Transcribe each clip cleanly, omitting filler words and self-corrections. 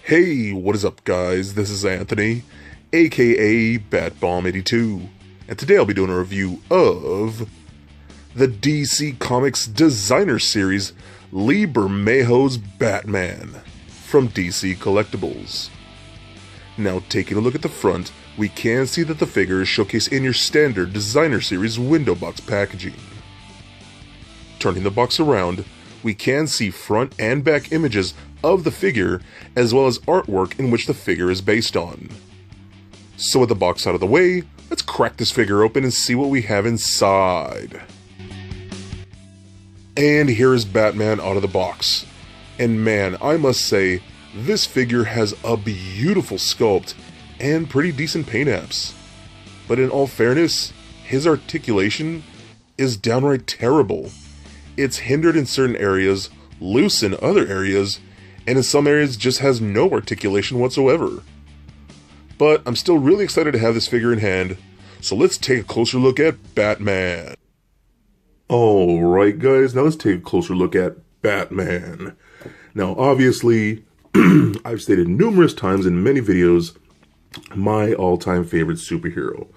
Hey, what is up guys? This is Anthony, aka Batbomb82, and today I'll be doing a review of the DC Comics Designer Series Lee Bermejo's Batman from DC Collectibles. Now taking a look at the front, we can see that the figure is showcased in your standard Designer Series window box packaging. Turning the box around, we can see front and back images of the figure, as well as artwork in which the figure is based on. So with the box out of the way, let's crack this figure open and see what we have inside. And here is Batman out of the box. And man, I must say, this figure has a beautiful sculpt and pretty decent paint apps. But in all fairness, his articulation is downright terrible. It's hindered in certain areas, loose in other areas, and in some areas just has no articulation whatsoever. But I'm still really excited to have this figure in hand, so let's take a closer look at Batman. Alright guys, now let's take a closer look at Batman. Now obviously, I've stated numerous times in many videos, my all-time favorite superhero.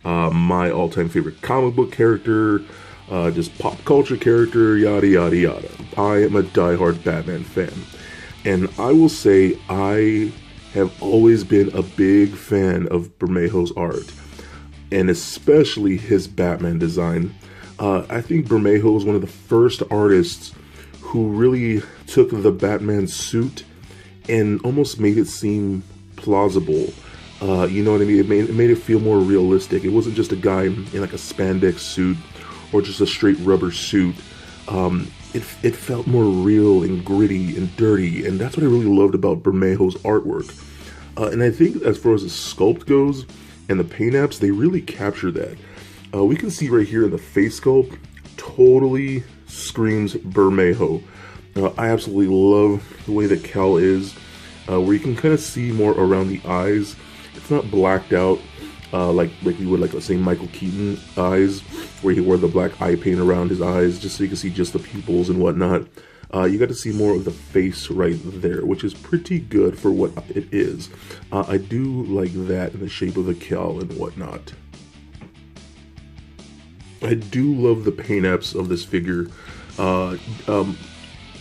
My all-time favorite comic book character, just pop culture character, yada yada yada. I am a diehard Batman fan. And I will say I have always been a big fan of Bermejo's art, and especially his Batman design. I think Bermejo is one of the first artists who really took the Batman suit and almost made it seem plausible. You know what I mean? It made it feel more realistic. It wasn't just a guy in like a spandex suit or just a straight rubber suit. It felt more real and gritty and dirty, and that's what I really loved about Bermejo's artwork. And I think as far as the sculpt goes and the paint apps, they really capture that. We can see right here in the face sculpt, totally screams Bermejo. I absolutely love the way that Cal is, where you can kind of see more around the eyes. It's not blacked out like you would, like, let's say, Michael Keaton eyes, where he wore the black eye paint around his eyes just so you can see just the pupils and whatnot. You got to see more of the face right there, which is pretty good for what it is. I do like that in the shape of the cowl and whatnot. I do love the paint apps of this figure.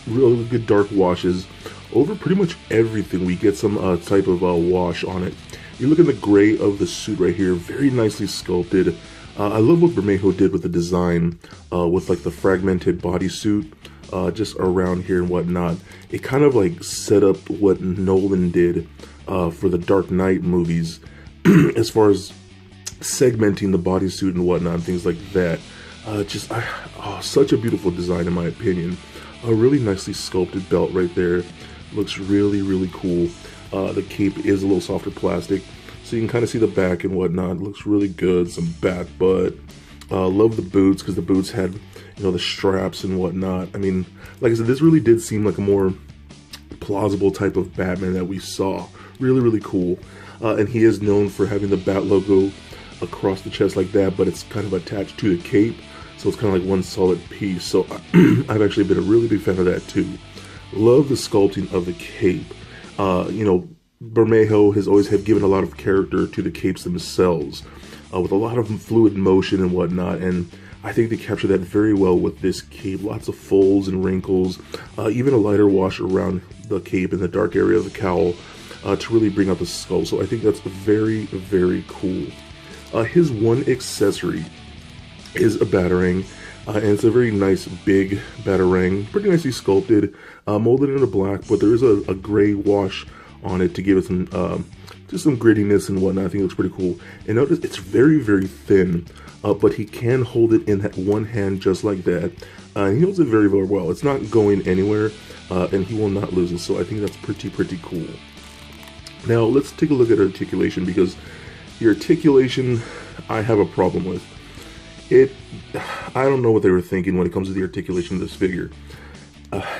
Really good dark washes. Over pretty much everything, we get some type of wash on it. You look at the gray of the suit right here, very nicely sculpted. I love what Bermejo did with the design, with like the fragmented bodysuit just around here and whatnot. It kind of like set up what Nolan did for the Dark Knight movies, as far as segmenting the bodysuit and whatnot, and things like that. Such a beautiful design in my opinion. A really nicely sculpted belt right there. Looks really, really cool. The cape is a little softer plastic, so you can kind of see the back and whatnot. It looks really good. Some back butt. Love the boots, because the boots had, you know, the straps and whatnot. I mean, like I said, this really did seem like a more plausible type of Batman that we saw. Really, really cool. And he is known for having the Bat logo across the chest like that, but it's kind of attached to the cape, so it's kind of like one solid piece. So I've actually been a really big fan of that too. Love the sculpting of the cape. You know, Bermejo has always given a lot of character to the capes themselves, with a lot of fluid motion and whatnot, and I think they capture that very well with this cape. Lots of folds and wrinkles, even a lighter wash around the cape in the dark area of the cowl to really bring out the skull. So I think that's very, very cool. His one accessory is a batarang, and it's a very nice big batarang, pretty nicely sculpted, molded into black, but there is a gray wash on it to give it some just some grittiness and whatnot. I think it looks pretty cool. And notice it's very, very thin, but he can hold it in that one hand just like that. And he holds it very, very well. It's not going anywhere, and he will not lose it. So I think that's pretty cool. Now let's take a look at articulation, because the articulation I have a problem with. I don't know what they were thinking when it comes to the articulation of this figure.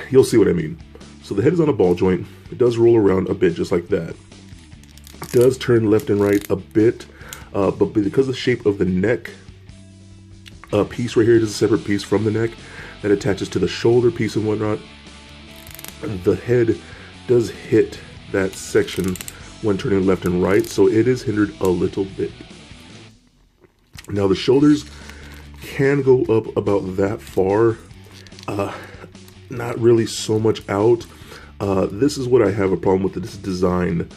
You'll see what I mean. So the head is on a ball joint. It does roll around a bit just like that. It does turn left and right a bit, but because of the shape of the neck piece right here, it is a separate piece from the neck that attaches to the shoulder piece and whatnot. The head does hit that section when turning left and right, so it is hindered a little bit. Now the shoulders can go up about that far, not really so much out. This is what I have a problem with this design.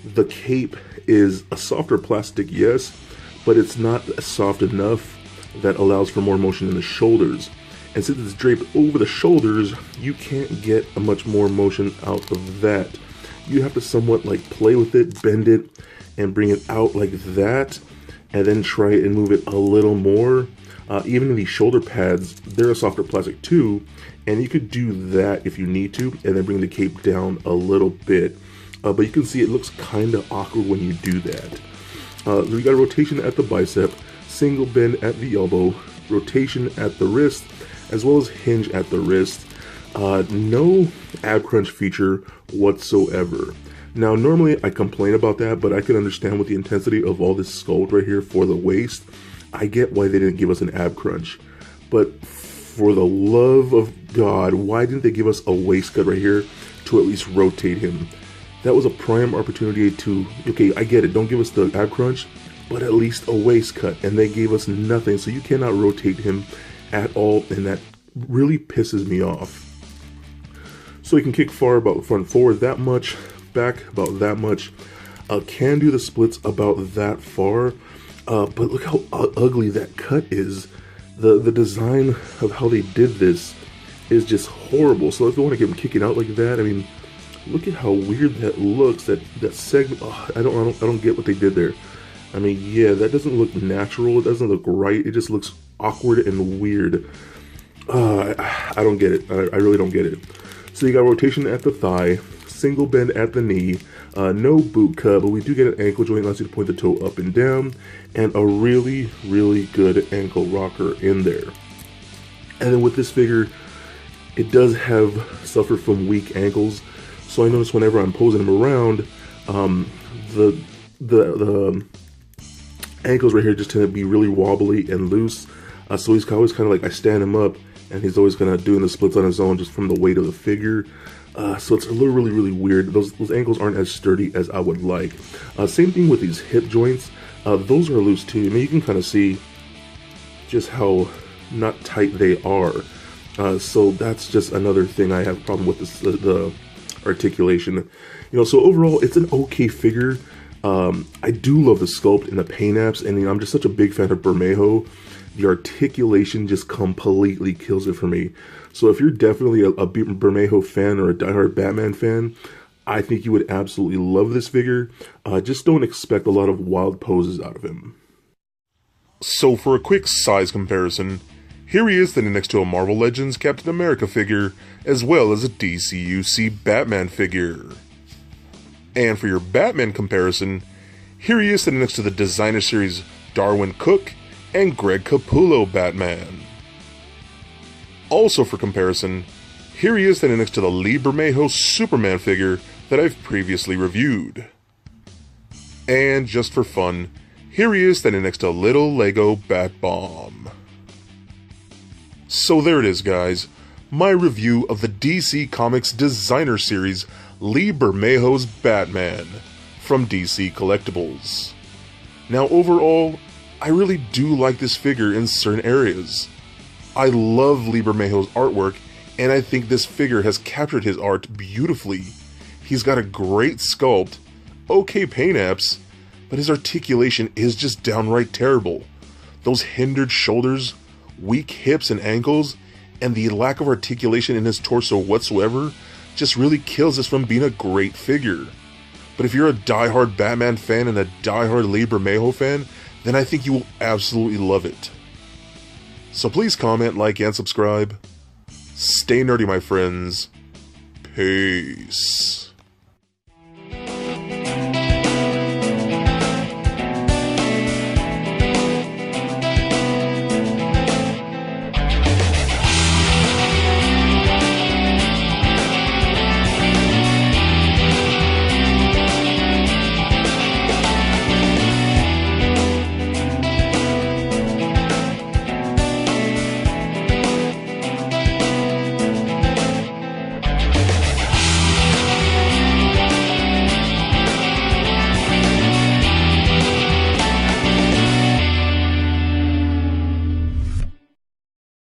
The cape is a softer plastic, yes, but it's not soft enough that allows for more motion in the shoulders. And since it's draped over the shoulders, you can't get much more motion out of that. You have to somewhat like play with it, bend it, and bring it out like that, and then try and move it a little more. Even in these shoulder pads, they're a softer plastic too, and you could do that if you need to, and then bring the cape down a little bit. But you can see it looks kind of awkward when you do that. We got a rotation at the bicep, single bend at the elbow, rotation at the wrist, as well as hinge at the wrist. No ab crunch feature whatsoever. Now, normally I complain about that, but I can understand with the intensity of all this sculpt right here for the waist, I get why they didn't give us an ab crunch. But for the love of God, why didn't they give us a waist cut right here to at least rotate him? That was a prime opportunity to, okay, I get it, don't give us the ab crunch, but at least a waist cut, and they gave us nothing, so you cannot rotate him at all, and that really pisses me off. So he can kick far about front forward that much, back about that much, can do the splits about that far, but look how ugly that cut is. The design of how they did this is just horrible. So if you want to get him kicking out like that, I mean, look at how weird that looks. That segment, oh, I don't get what they did there. I mean, yeah, that doesn't look natural. It doesn't look right. It just looks awkward and weird. I don't get it. I really don't get it. So you got rotation at the thigh, single bend at the knee, no boot cut, but we do get an ankle joint, allows you to point the toe up and down, and a really, really good ankle rocker in there. And then with this figure, it does have suffered from weak ankles. So I notice whenever I'm posing him around, the ankles right here just tend to be really wobbly and loose. So he's always kind of like, I stand him up, and he's always kind of doing the splits on his own just from the weight of the figure. So it's a little really weird. Those ankles aren't as sturdy as I would like. Same thing with these hip joints. Those are loose too. I mean, you can kind of see just how not tight they are. So that's just another thing I have a problem with this, the articulation. You know, so overall, it's an okay figure. I do love the sculpt and the paint apps, and you know, I'm just such a big fan of Bermejo. The articulation just completely kills it for me. So if you're definitely a Bermejo fan or a diehard Batman fan, I think you would absolutely love this figure. Just don't expect a lot of wild poses out of him. So for a quick size comparison, here he is standing next to a Marvel Legends Captain America figure, as well as a DCUC Batman figure. And for your Batman comparison, here he is standing next to the Designer Series Darwin Cook and Greg Capullo Batman. Also for comparison, here he is standing next to the Lee Bermejo Superman figure that I've previously reviewed. And just for fun, here he is standing next to Little Lego Bat-Bomb. So there it is, guys, my review of the DC Comics Designer Series Lee Bermejo's Batman from DC Collectibles. Now overall, I really do like this figure in certain areas. I love Lee Bermejo's artwork, and I think this figure has captured his art beautifully. He's got a great sculpt, okay paint apps, but his articulation is just downright terrible. Those hindered shoulders, weak hips and ankles, and the lack of articulation in his torso whatsoever just really kills this from being a great figure. But if you're a diehard Batman fan and a diehard Lee Bermejo fan, then I think you will absolutely love it. So please comment, like, and subscribe. Stay nerdy, my friends. Peace.